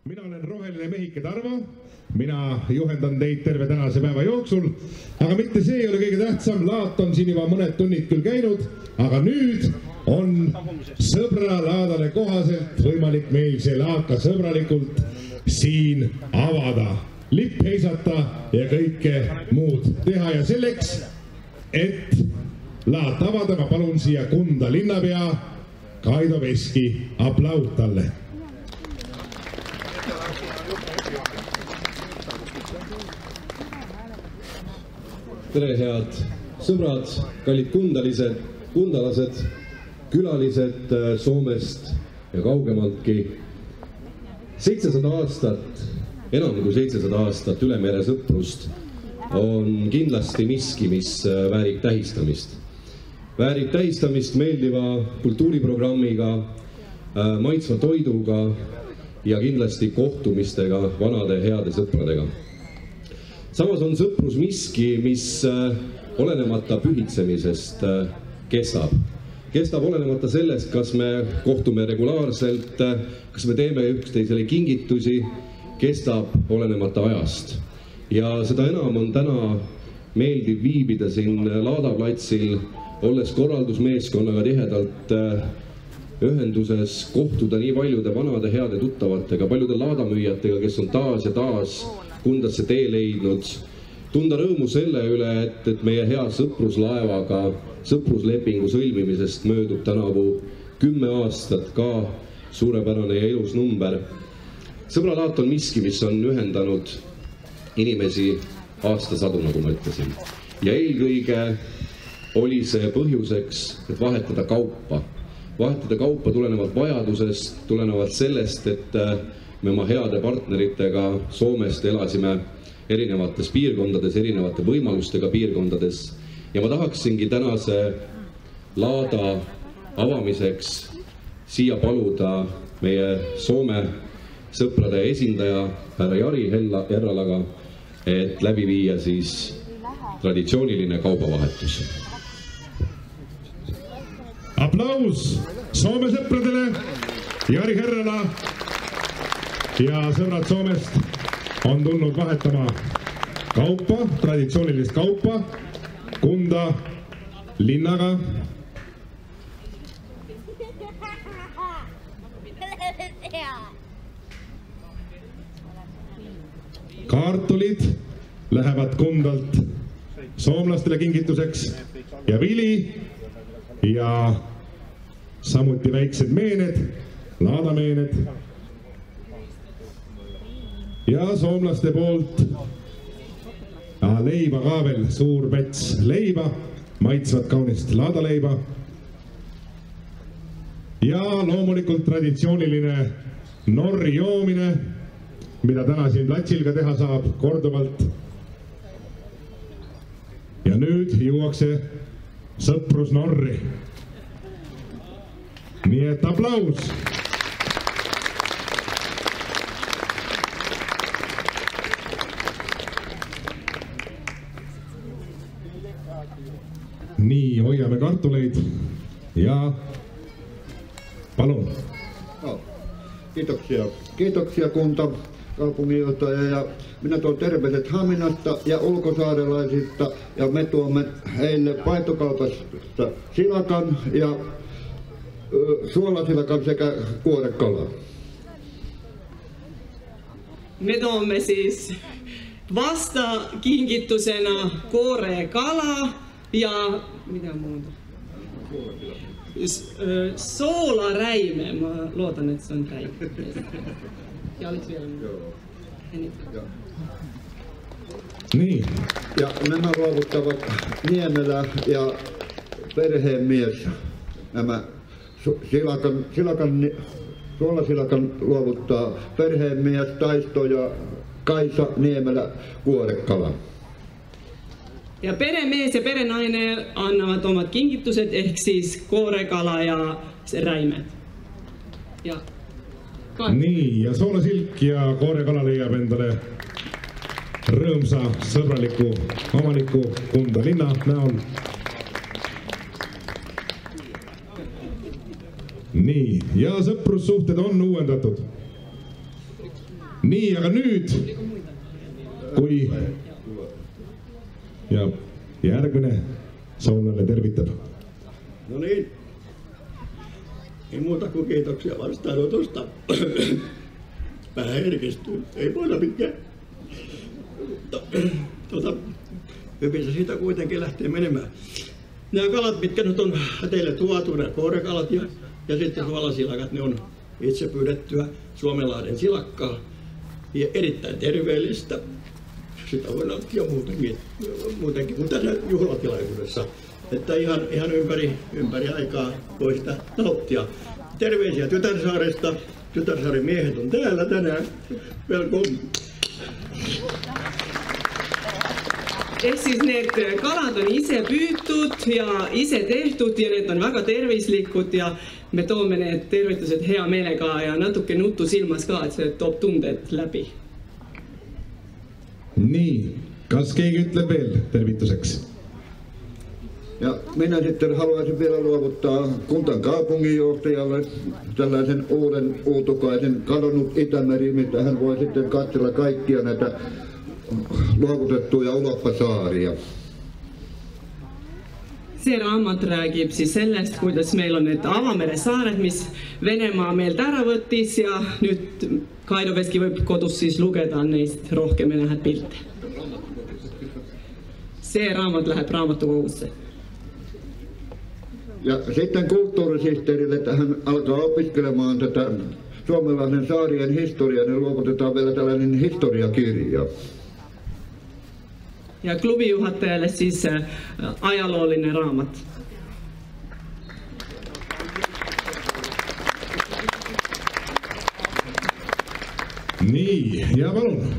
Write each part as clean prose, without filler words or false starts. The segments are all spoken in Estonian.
Mina olen roheline mehike Tarvo, mina juhendan teid terve tänase päeva jooksul, aga mitte see ei ole kõige tähtsam, laat on siin juba mõned tunnid küll käinud, aga nüüd on sõbra laadale kohaselt võimalik meil see laat ka sõbralikult siin avada, lipp heisata ja kõike muud teha ja selleks, et laat avada, ma palun siia Kunda linnapea Kaido Veski, aplaud talle. Tere head sõbrad, kallid kundalased, külalised Soomest ja kaugemaltki. 700 aastat, enam kui 700 aastat üle mere sõprust on kindlasti miski, mis väärib tähistamist. Väärib tähistamist meeldiva kultuuriprogrammiga, maitsva toiduga ja kindlasti kohtumistega vanade heade sõpradega. Samas on sõprus miski, mis olenemata pühitsemisest kestab. Kestab olenemata sellest, kas me kohtume regulaarselt, kas me teeme üksteisele kingitusi, kestab olenemata ajast. Ja seda enam on täna meeldiv viibida siin Laadaplatsil, olles korraldusmeeskonnaga tihedalt ühenduses, kohtuda nii paljude vanade heade tuttavatega, paljude laadamüüjatega, kes on taas ja taas Kundasse tee leidnud, tunda rõõmu selle üle, et meie hea sõpruslaevaga sõpruslepingu sõlmimisest möödub tänavu 10 aastat, ka suurepärane ja ilus number. Sõbralaat on miski, mis on ühendanud inimesi aastasadu, nagu ma ütlesin. Ja eelkõige oli see põhjuseks, et vahetada kaupa. Vahetada kaupa tulenevalt vajadusest, tulenevalt sellest, et me oma heade partneritega Soomest elasime erinevates piirkondades, erinevate võimalustega piirkondades. Ja ma tahaksingi tänase laada avamiseks siia paluda meie Soome sõprade esindaja härra Jari Herralaga, et läbi viia siis traditsiooniline kaubavahetus. Aplaus Soome sõpradele, Jari Herrala ja sõbrad Soomest on tulnud vahetama kaupa, traditsioonilist kaupa Kunda linnaga. Kaartulid lähevad Kundalt soomlastele kingituseks ja vili ja samuti väiksed meened, laadameened. Ja soomlaste poolt leiba ka veel, suur mets leiba, maitsvat kaunist laadaleiba. Ja loomulikult traditsiooniline norri joomine, mida täna siin platsil ka teha saab korduvalt. Ja nüüd juuakse sõprus norri. Nii et aplaus! Nii, hoiame kartuleid ja palun. No, kiitoksia Kunta kaupunginjohtaja ja minä tuon terveiset Haminasta ja ulkosaarelaisista ja me tuomme heille vaihtokaupasta silakan ja suolasilakan sekä kuorekalaa. Me tuomme siis vasta kingitusena kuorekala ja mitä muuta? Soolaräime. Mä luotan, että se on räime. Ja olit vielä Niin. Ja nämä luovuttavat Niemelä ja perheen mies. Nämä suolasilakan luovuttaa perheen mies Taisto ja Kaisa Niemelä kuorekala. Ja peremies ja perenainen annavat omat kinkittuset, ehkä siis kuorekala ja räimet. Ja Nii, ja soolasilk ja kuorekala leiab endale rõõmsa sõbraliku omaniku Kunda linna näol. Nii, ja sõprussuhted on uuendatud. Nii, aga nüüd, kui ja järgmine saunalle tervitab. No niin, ei muuta kuin kiitoksia vastaanotosta. Vähän herkistyy, ei voida mikään. Hyvin se siitä kuitenkin lähtee menemään. Nämä kalat, mitkä nyt on teille tuotu, nämä koirakalat ja sitten suolasilakat, ne on itse pyydettyä Suomenlahden silakkaa. Ja erittäin terveellistä. Sitä voi nauttia muutenkin kuin tässä juhlatilaisuudessa. Että ihan ympäri aikaa voi sitä nauttia. Terveisiä Tytärsaaresta. Tytärsaaren miehet on täällä tänään. Welcome. Ehk siis need kalad on ise püütud ja ise tehtud ja need on väga tervislikud ja me toome need tervitused hea meelega ja natuke nuttu silmas ka, et see toob tunded läbi. Nii, kas keegi ütleb veel tervituseks? Ja minä sitten haluaisin vielä luovuttaa Kuntan kaupunginjohtajalle tällaisen uuden uutukaisen kadonnut Itämeri, mitä hän voi sitten katsella kaikkia näitä luovutettuja uloppasaaria. See raamat räägib siis sellest, kuidas meil on need avamere saared, mis Venemaa meilt ära võttis ja nüüd Kaidoveski võib kodus siis lugeda neist rohkem ja näha pilte. See raamat läheb raamatukogusse. Ja sitten kulttuurisihteerille, että hän alkaa opiskelemaan tätä Suomenlahden saarien historiaa, niin luovutetaan vielä tällainen historiakirja. Ja klubijuhatajalle siis ajaloollinen raamat. Nii, ja palun.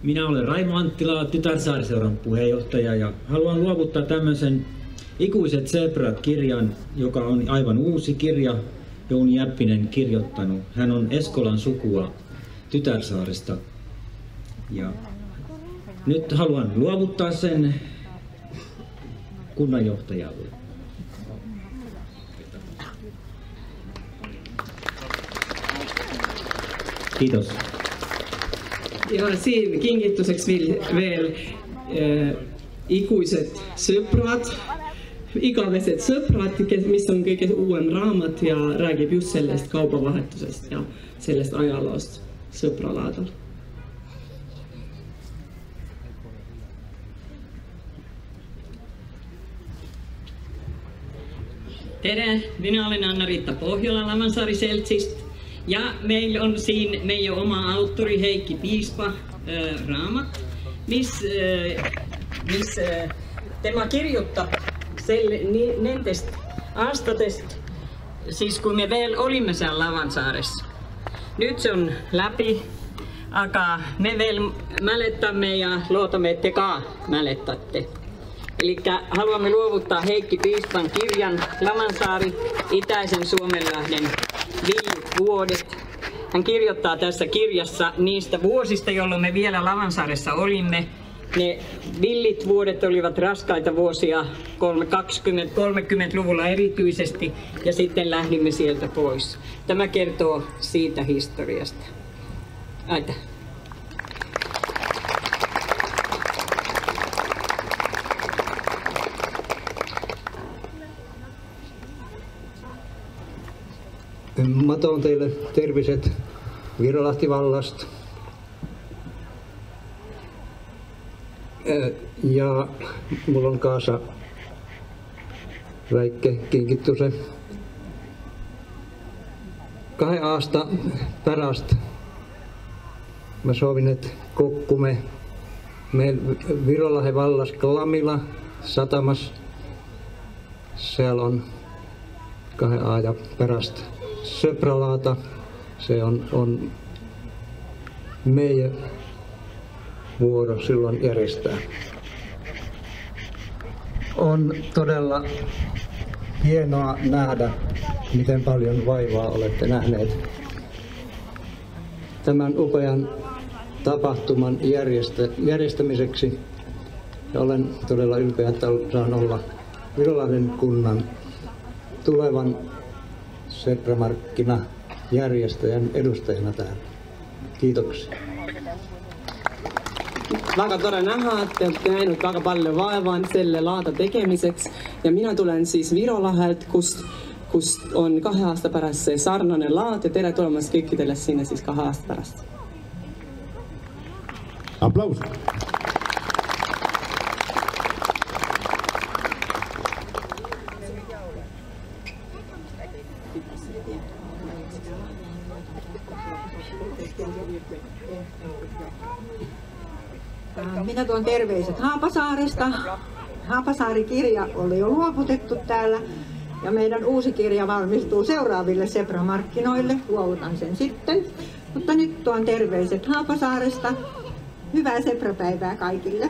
Minä olen Raimo Anttila, Tytärsaariseuran puheenjohtaja ja haluan luovuttaa tämmöisen Ikuiset zebrat-kirjan, joka on aivan uusi kirja, Jouni Jäppinen kirjoittanut. Hän on Eskolan sukua Tytärsaaresta. Ja nyt haluan luovuttaa sen kunnanjohtajalle. Kiitos. Ja siin kingituseks veel ikuised sõbrad, igavesed sõbrad, mis on kõige uuem raamat ja räägib just sellest kaubavahetusest ja sellest ajaloost sõbralaadal. Tere, minä olen Anna-Riitta Pohjola Lavansaari-Seltsistä ja meillä on siinä meidän oma autori Heikki Piispa raamat, missä tema kirjoittaa nentest aastatest, siis kun me vielä olimme siellä Lavansaaressa. Nyt se on läpi, aga me vielä mälettämme ja luotamme, että tekaan mälettätte. Eli haluamme luovuttaa Heikki Piispan kirjan Lavansaari, Itäisen Suomenlahden villit vuodet. Hän kirjoittaa tässä kirjassa niistä vuosista, jolloin me vielä Lavansaaressa olimme. Ne villit vuodet olivat raskaita vuosia 20-30-luvulla erityisesti ja sitten lähdimme sieltä pois. Tämä kertoo siitä historiasta. Aita. Mä toon teille terviset Virolahti-vallasta. Ja mulla on kanssa väikke kinkituse 2 aasta pärast. Mä sovin, että kokkume meillä Virolahden vallas Klamila satamas. Siellä on 2 ajan pärast söpralaata. Se on meidän vuoro silloin järjestää. On todella hienoa nähdä, miten paljon vaivaa olette nähneet tämän upean tapahtuman järjestämiseksi. Ja olen todella ylpeä, että saan olla Virolahden kunnan tulevan sepramarkkina järjestäjän edustajana täällä. Kiitoksia. Väga tore näha, et te olete näinud väga palju vaeva selle laada tegemiseks ja mina tulen siis Virolahelt, kust on 2 aasta pärast see sarnane laad ja tere tulemast kõikidele sinna siis 2 aasta pärast. Aplaus! Minä tuon terveiset Haapasaaresta. Haapasaari-kirja oli jo luovutettu täällä ja meidän uusi kirja valmistuu seuraaville Zebra-markkinoille. Luovutan sen sitten. Mutta nyt tuon terveiset Haapasaaresta. Hyvää Zebra-päivää kaikille.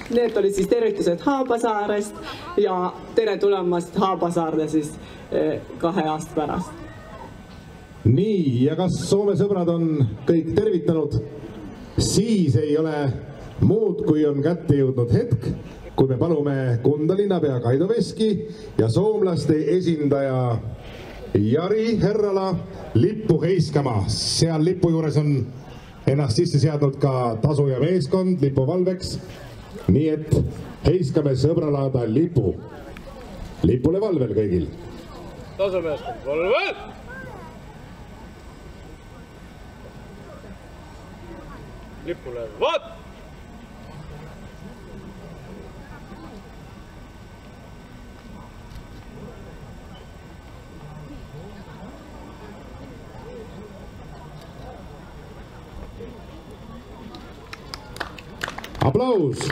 Need oli siis tervitused Haapasaarest ja tere tulemast Haapasaarde siis 2 aasta pärast. Nii, ja kas Soome sõbrad on kõik tervitanud? Siis ei ole muud, kui on kätte jõudnud hetk, kui me palume Kunda linnapea Kaido Veski ja soomlaste esindaja Jari Herrala lippu heiskama. Seal lipu juures on ennast sisse seadnud ka tasuja meeskond lipuvalveks. Nii et heiskame sõbralaada lipu. Lipule valvel kõigil. Tasumeeskond valvel! Lipule vaat! Aplaus!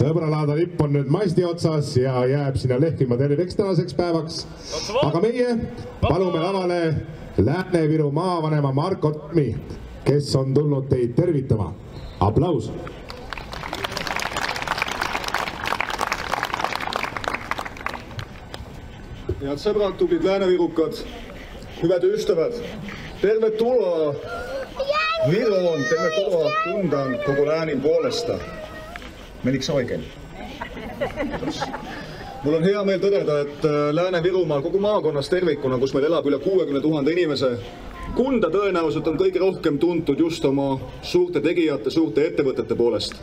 Sõbralaada lipp on nüüd masti otsas ja jääb sinna lehvima terveks tänaseks päevaks. Aga meie palume lavale Lääne-Viru maavanema Marko Tammi, kes on tulnud teid tervitama. Aplaus! Head sõbrad, tublid läänevirukad, hyvät ystävät, tervetuloa Viroon, tervetuloa Kundaan koko läänin puolesta. Menikö se oikein? Mul on hea meel tõdeda, et Lääne-Virumaal kogu maakonnas tervikuna, kus meil elab üle 60 000 inimese, Kunda tõenäoliselt on kõige rohkem tuntud just oma suurte tegijate, suurte ettevõtete poolest.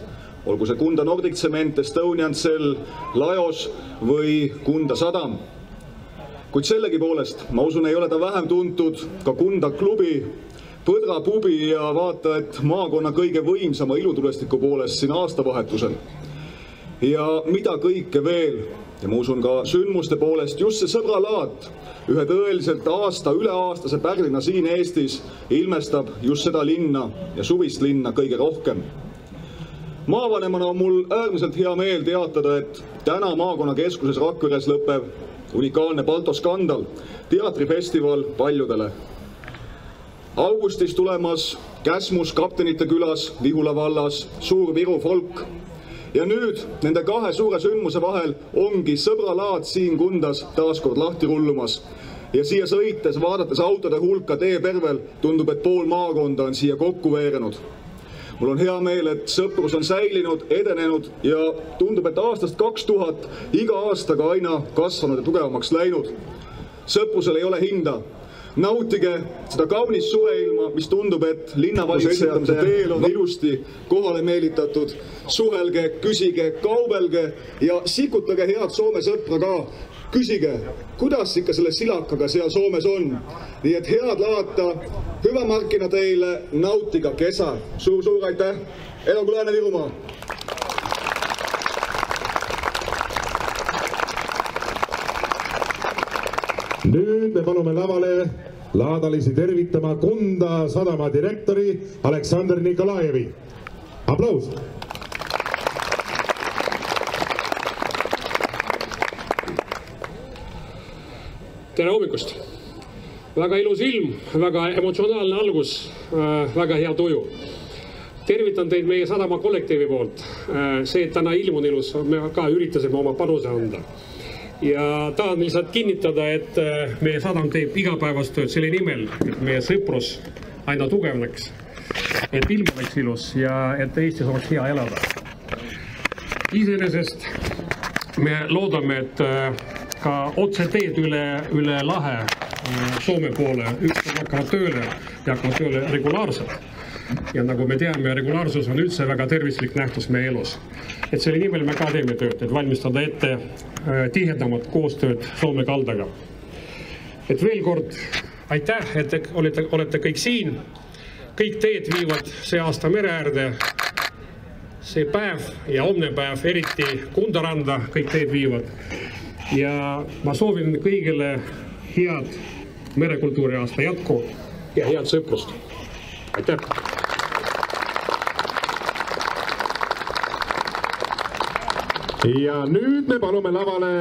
Olgu see Kunda Nordic Cement, Estonian Cell, Lajos või Kunda Sadam. Kuid sellegi poolest, ma usun, ei ole ta vähem tuntud ka Kunda klubi, Põdra pubi ja vaata, et maakonna kõige võimsama ilutulestiku poolest siin aastavahetusel. Ja mida kõike veel, ja ma usun ka sündmuste poolest, just see sõbralaat, ühe tõeliselt üleaastase pärlina siin Eestis ilmestab just seda linna ja suvist linna kõige rohkem. Maavanemana on mul äärmiselt hea meel teatada, et täna maakonnakeskuses Rakveres lõpeb unikaalne Balto Skandal, teatrifestival paljudele. Augustis tulemas Käsmus Kaptenite külas, Vihula vallas, Suur Viru folk. Ja nüüd nende 2 suure sündmuse vahel ongi sõbralaad siin Kundas taaskord lahti rullumas. Ja siia sõites, vaadates autode hulka teepervel, tundub, et pool maakonda on siia kokku veerenud. Mul on hea meel, et sõprus on säilinud, edenenud ja tundub, et aastast 2000 iga aastaga aina kasvanud ja tugevamaks läinud. Sõprusel ei ole hinda. Nautige seda kaunist suveilma, mis tundub, et linnavalitsejate teel on ilusti kohale meelitatud. Suhelge, küsige, kaubelge ja sikutage head Soome sõpra ka. Küsige, kuidas ikka selle silakaga seal Soomes on. Nii et head laata, hyvä markkina teille, nautiga kesä. Suur aitäh, elagu Lääne-Virumaa! Nüüd me palume lavale laadalisi tervitama Kunda sadama direktori Aleksandr Nikolajevi. Aplaus! Tere hommikust! Väga ilus ilm, väga emotsionaalne algus, väga hea tuju. Tervitan teid meie sadama kollektiivi poolt. See, et täna ilm on ilus, me ka üritasime oma panuse anda. Ja tahan lihtsalt kinnitada, et meie sadam teeb igapäevast tööd selle nimel, et meie sõprus aina tugevneks. et ilm oleks ilus ja et Eestis oleks hea elada. Iseenesest me loodame, et ka otseteed üle lahe Soome poole ükskord hakkavad tööle ja hakkavad tööle regulaarselt. Ja nagu me teame, regulaarsus on üldse väga tervislik nähtus meie elus. Et selle nimel me ka teeme tööd, et valmistada ette tihedamat koostööd Soome kaldaga. Et veel kord aitäh, et te olete kõik siin. Kõik teed viivad see aasta mere äärde. See päev ja homne päev, eriti Kundaranda, kõik teed viivad. Ja ma soovin kõigile head merekultuuri aasta jätku ja head sõprust. Aitäh! Ja nüüd me palume lavale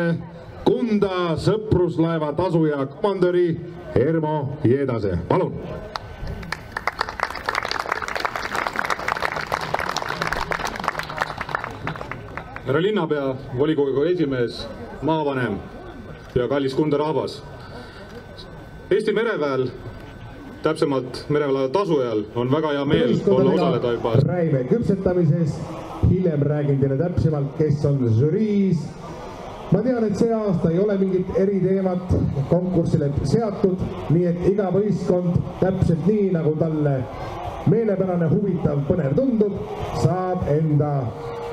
Kunda sõpruslaeva tasuja komandöri Ermo Jedase. Palun! Härra linnapea, volikogu esimees, maavanem ja kallis Kunda rahvas. Eesti mereväel, täpsemalt mereväe tasujal, on väga hea meel olla osaleda juba. Räime küpsetamises, hiljem räägin teile täpsemalt, kes on žüriis. Ma tean, et see aasta ei ole mingit eriteemat konkursile seatud, nii et iga võistkond täpselt nii, nagu talle meelepärane, huvitav, põnev tundub, saab enda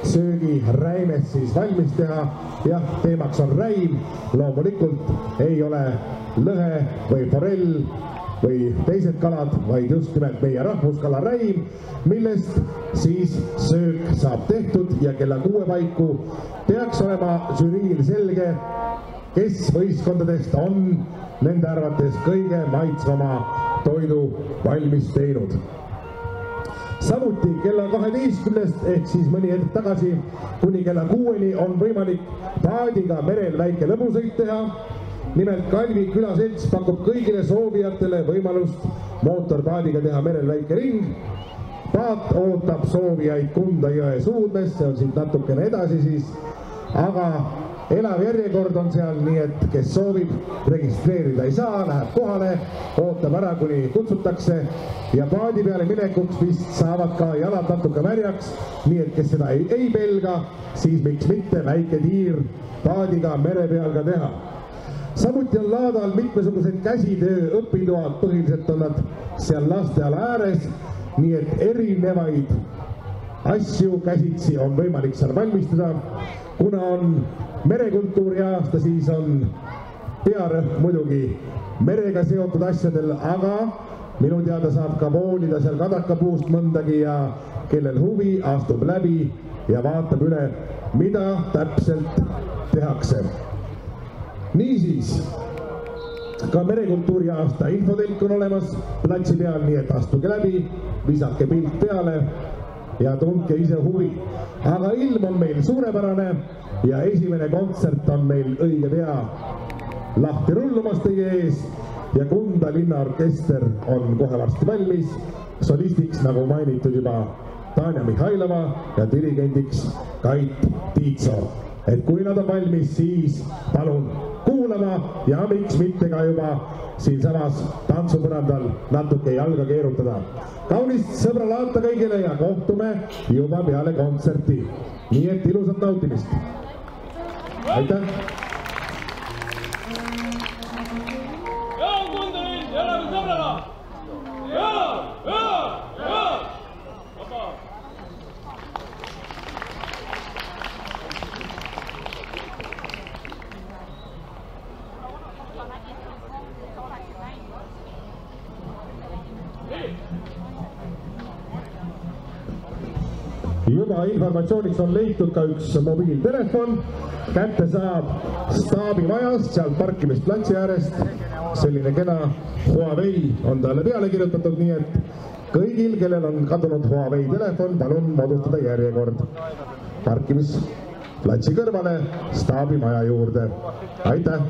söögi räimest siis valmis teha. Jah, teemaks on räim, loomulikult ei ole lõhe või forell või teised kalad, vaid just nimelt meie rahvuskala räim, millest siis söök saab tehtud ja kella 6 paiku peaks olema žüriil selge, kes võistkondadest on nende arvates kõige maitsvama toidu valmis teinud. Samuti kella 12 ehk siis mõni hetk tagasi kuni kella 6 on võimalik paadiga merel väike lõbusõit teha. Nimelt Kalvi külaselts pakub kõigile soovijatele võimalust mootorpaadiga teha merel väike ring. Paat ootab soovijaid Kunda jõe suudmes, see on siit natukene edasi siis, aga elav järjekord on seal, nii et kes soovib registreerida ei saa, läheb kohale, ootab ära, kuni kutsutakse ja paadi peale minekuks vist saavad ka jalad natuke märjaks, nii et kes seda ei pelga, siis miks mitte väike tiir paadiga mere peal ka teha. Samuti on laadal mitmesugused käsitöö õpitoad, põhiliselt on nad seal lasteala ääres, nii et erinevaid asju käsitsi on võimalik seal valmistada. Kuna on merekultuuri aasta, siis on pearõhk muidugi merega seotud asjadel, aga minu teada saab ka voolida seal kadakapuust mõndagi ja kellel huvi astub läbi ja vaatab üle, mida täpselt tehakse. Niisiis, ka merekultuuri aasta infotelk on olemas platsi peal, nii et astuge läbi, visake pilt peale ja tundke ise huvi. Aga ilm on meil suurepärane ja esimene kontsert on meil õige pea lahti rullumas teie ees ja Kunda linnaorkester on kohe varsti valmis. Solistiks, nagu mainitud juba, Tanja Mihhailova ja dirigendiks Kait Tiitso. Et kui nad on valmis, siis palun kuulama ja miks mitte ka juba siinsamas tantsupõrandal natuke jalga keerutada. Kaunist sõbralaata kõigile ja kohtume juba peale kontserti. Nii et ilusat nautimist. Aitäh! Juba informatsiooniks on leitud ka üks mobiiltelefon, kätte saab staabimajast, sealt parkimisplatsi äärest. Selline kena Huawei on talle peale kirjutatud, nii et kõigil, kellel on kadunud Huawei telefon, palun moodustada järjekord parkimisplatsi kõrvale staabimaja juurde. Aitäh!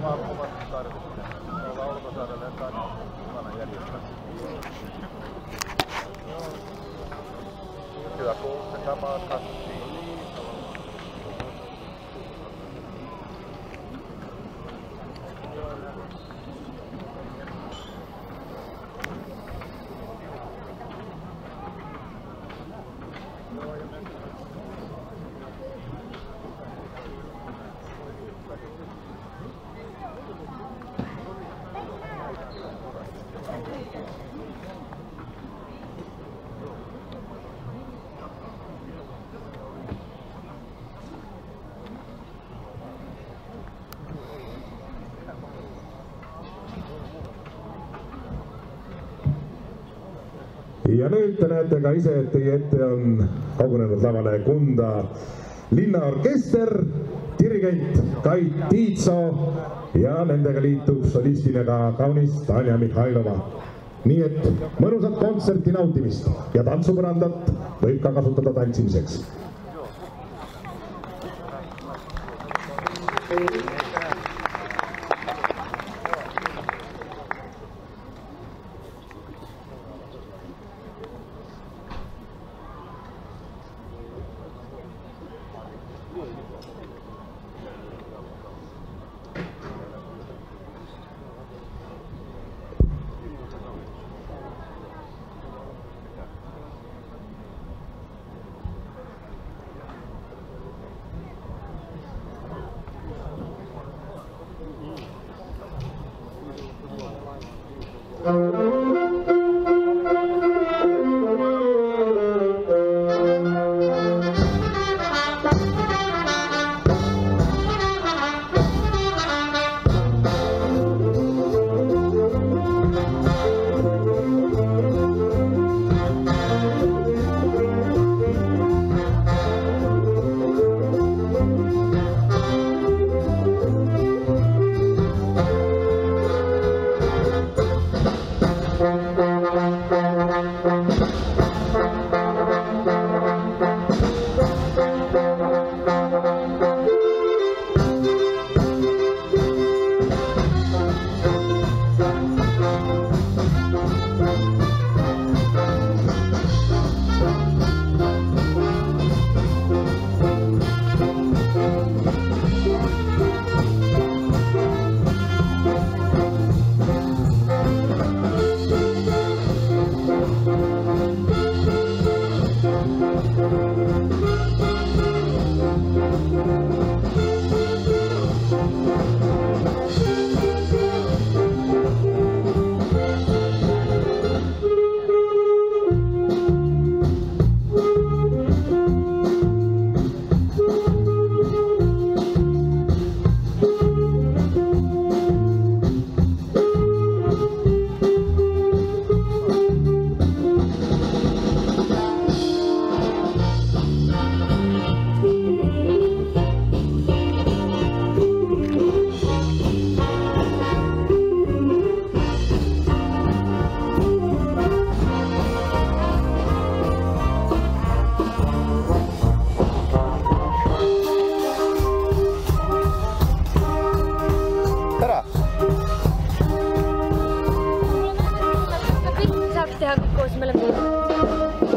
Ja nüüd te näete ka ise, et teie ette on kogunenud lavale Kunda linnaorkester, dirigent Kait Tiitso ja nendega liitub solistina ka kaunis Tanja Mihhailova. Nii et mõnusat kontserti nautimist ja tantsupõrandat võib ka kasutada tantsimiseks.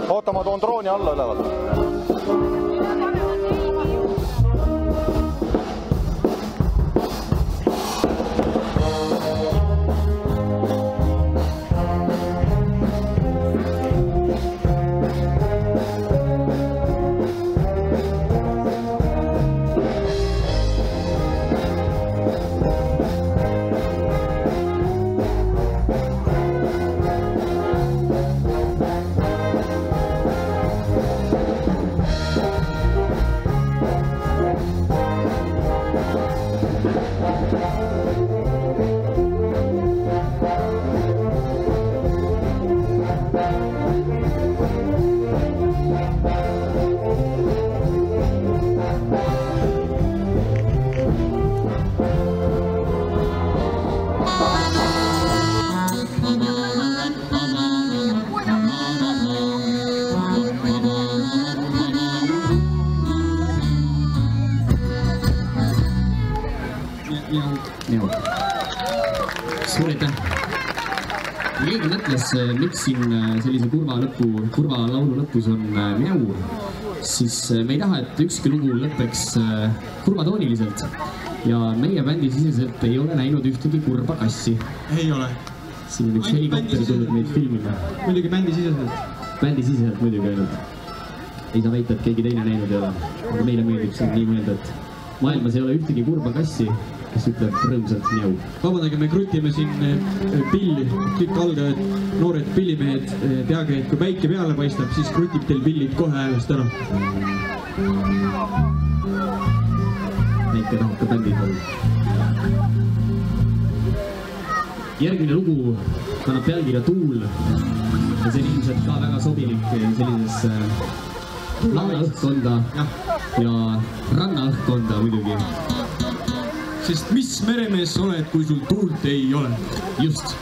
Oota, ma toon drooni alla ülevalt. Suur aitäh! Keegi mõtles, miks siin sellise kurva laulu lõpus on mjau, siis me ei taha, et ükski lugu lõpeks kurvatooniliselt ja meie bändi siseselt ei ole näinud ühtegi kurba kassi. Ei ole. Siin on üks helikopter tulnud meid filmima. Muidugi bändi siseselt. Bändi siseselt muidugi ainult. Ei saa väita, et keegi teine näinud ei ole. Aga meile meeldib siin nii mõelda, et maailmas ei ole ühtegi kurba kassi kes ütleb rõõmsalt mjau. Vabandage, me krutime siin pilli, kõik aldajad, noored pillimehed, teage, et kui päike peale paistab, siis krutib teil pillid kohe häälest ära. Neike tahab ka bändid olla. Järgmine lugu kannab pealkirja Tuul ja see on ilmselt ka väga sobilik sellises laeõhkkonda ja rannaõhkkonda muidugi. Sest mis meremees oled, kui sul tuult ei ole? Just.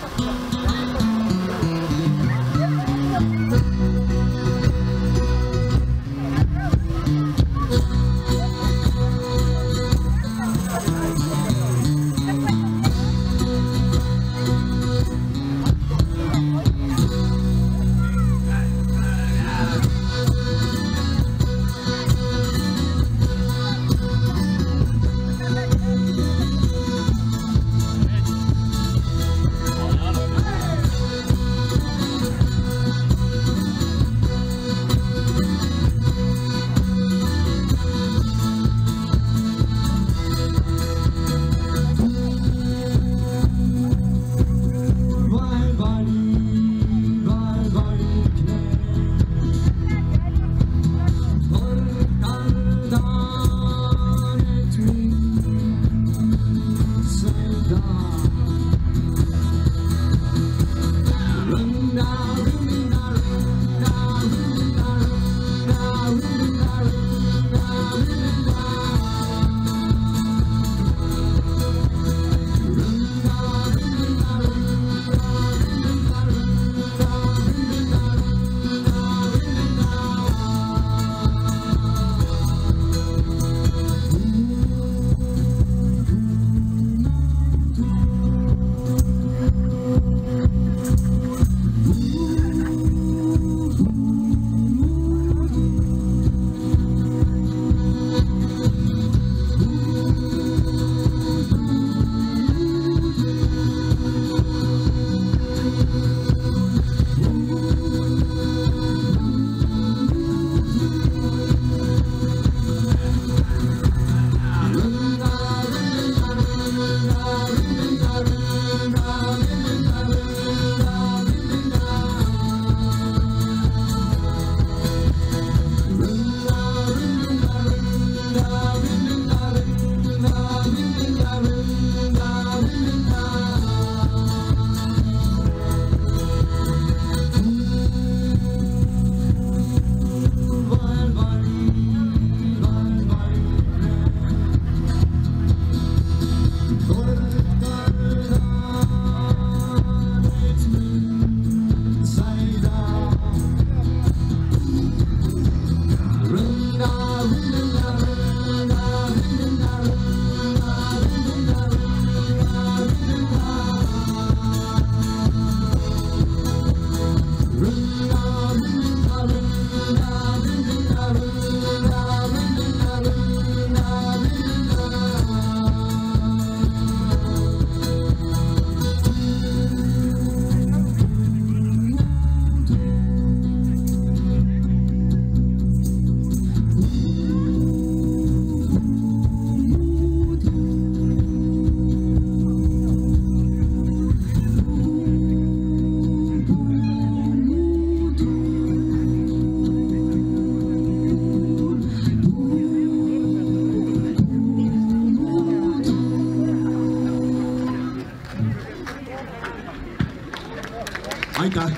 Aitäh!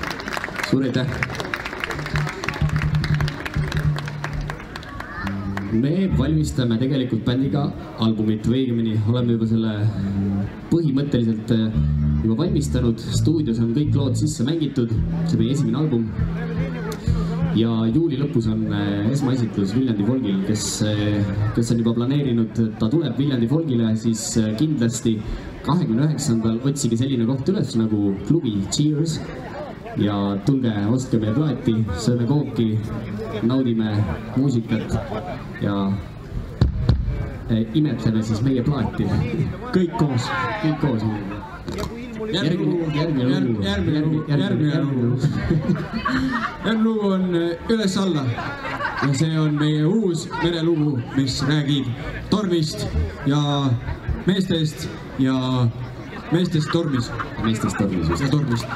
Suur aitäh! Me valmistame tegelikult bändiga albumit või õigemini oleme juba selle põhimõtteliselt juba valmistanud. Stuudios on kõik lood sisse mängitud, see meie esimene album. Ja juuli lõpus on esmaesitlus Viljandi Folgil, kes on juba planeerinud, et ta tuleb Viljandi Folgile, siis kindlasti 29. otsige selline koht üles nagu klubi Cheers. Ja tulge, ostke meie plaati, sööme kooki, naudime muusikat ja imetleme siis meie plaati. Kõik koos. Kõik koos. Järgmine lugu on Üles alla ja see on meie uus merelugu, mis räägib tormist ja meestest ja meestest tormis. Meestest tormis just. Ja tormist.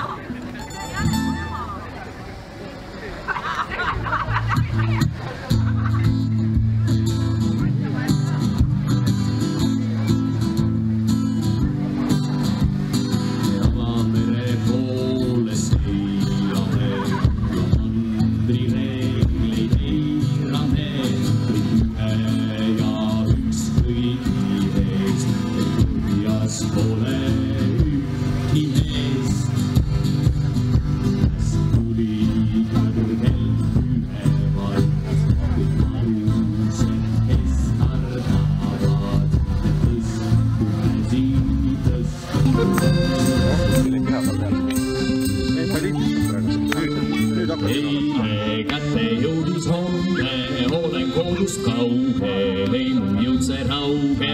Eile kätte jõudis homme, olen koolust kauge, ei mu jõud see rauge.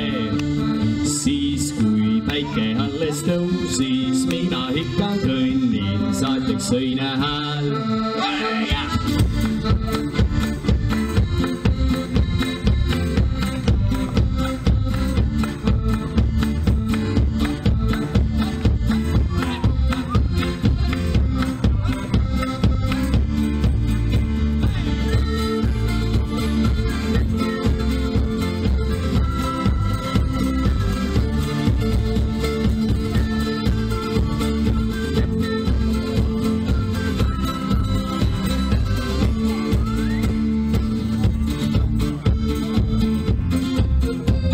Siis kui päike alles tõusis, mina ikka kõnnin, saateks õine hääl.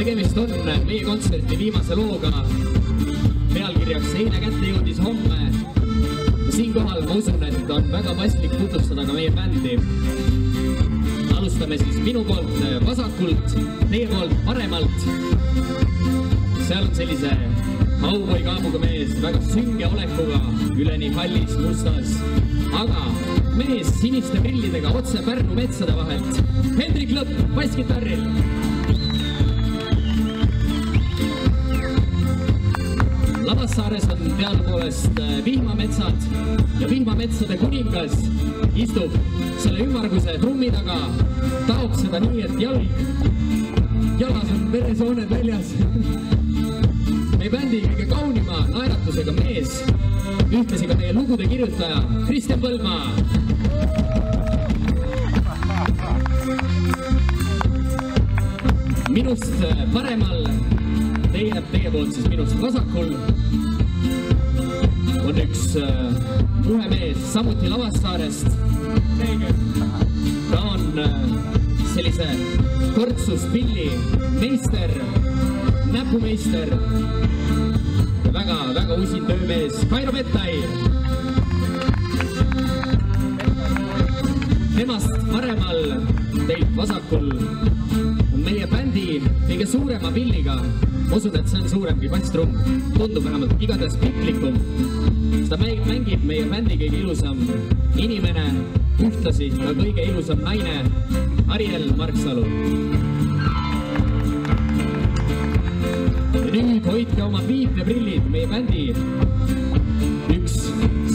Tegemist on meie kontserti viimase looga, pealkirjaks Eile kätte jõudis homme. Siinkohal ma usun, et on väga paslik tutvustada ka meie bändi. Alustame siis minu poolt vasakult, teie poolt paremalt. Seal on sellise kauboi kaabuga mees, väga sünge olekuga, üleni hallis, mustas. Aga mees siniste prillidega otse Pärnu metsade vahelt. Hendrik Lõpp, basskitarril. Lavassaares on pealpoolest vihmametsad ja vihmametsade kuningas istub selle ümmarguse trummi taga, taob seda nii, et jalas on veresooned väljas. Meie bändi kõige kaunima naeratusega mees, ühtlasi ka meie lugude kirjutaja Kristjan Põldmaa. Minust paremal, teie poolt siis minust vasakul on üks muhe mees, samuti Lavassaarest. Ta on sellise kortsuspilli meister, näpumeister ja väga usin töömees Kairo Mettai. Temast paremal, teilt vasakul on meie bändi kõige suurema pilliga. Ma usun, et see on suurem kui basstrumm. Tundub vähemalt igatahes piplikum. Seda mängib meie bändi kõige ilusam inimene, ühtlasi ka kõige ilusam naine, Ariel Marksalu. Ja nüüd hoidke oma viiteprillid, meie bändi üks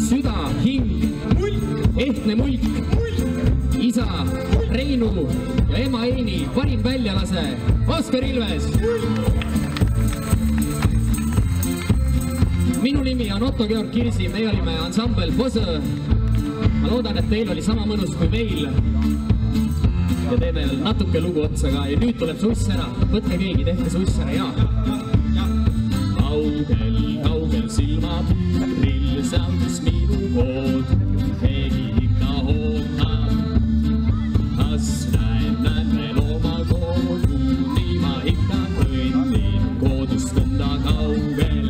süda, hing, ehtne mulk, isa Reinu ja ema Eini parim väljalase Oskar Ilves. Minu nimi on Otto Georg Kirsi, meie olime ansambel Fose. Ma loodan, et teil oli sama mõnus kui meil. Ja teeme veel natuke lugu otsa ka ja nüüd tuleb suss ära. Võtke keegi, tehke suss ära, jaa. Kaugel silmapiiril saadus minu kood. Keegi ikka ootab. Kas näen veel oma kodu, nii ma ikka kõndin koodust enda kaugel.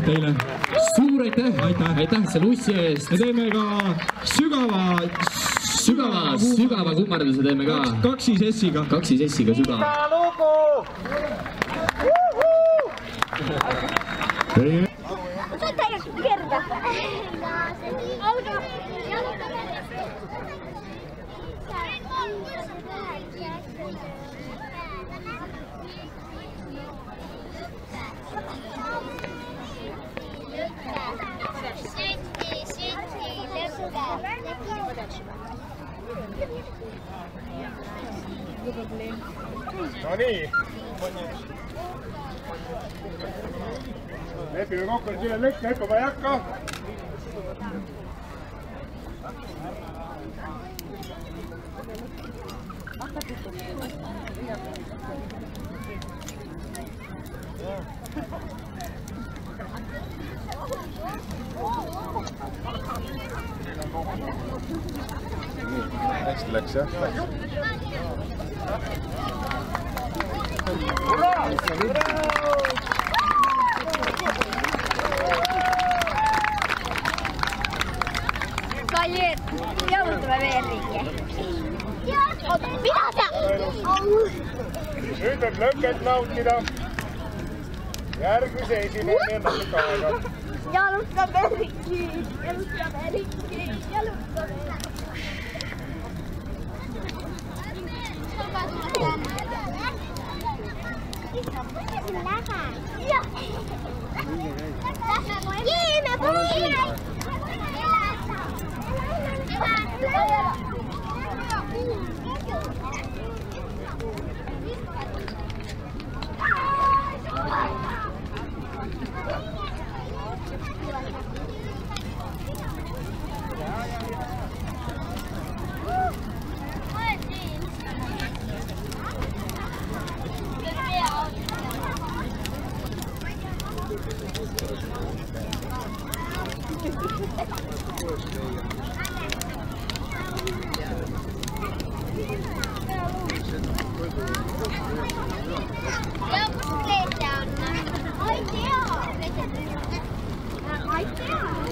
teile. Suur aitäh selle ussi eest. Me teeme ka sügava kummarduse teeme ka. Kaksi sessiga sügava. No niin. Lepime kokku, et sille lõppama ei hakka. Hästi läks jah? Kaljut, jalutame veerike. Mida sa? Nüüd võib lõket nautida. Järgmise esimene natuke aega. Jalutame eriki, jalutame eriki, jalutame eriki. Jiime pois! Ai,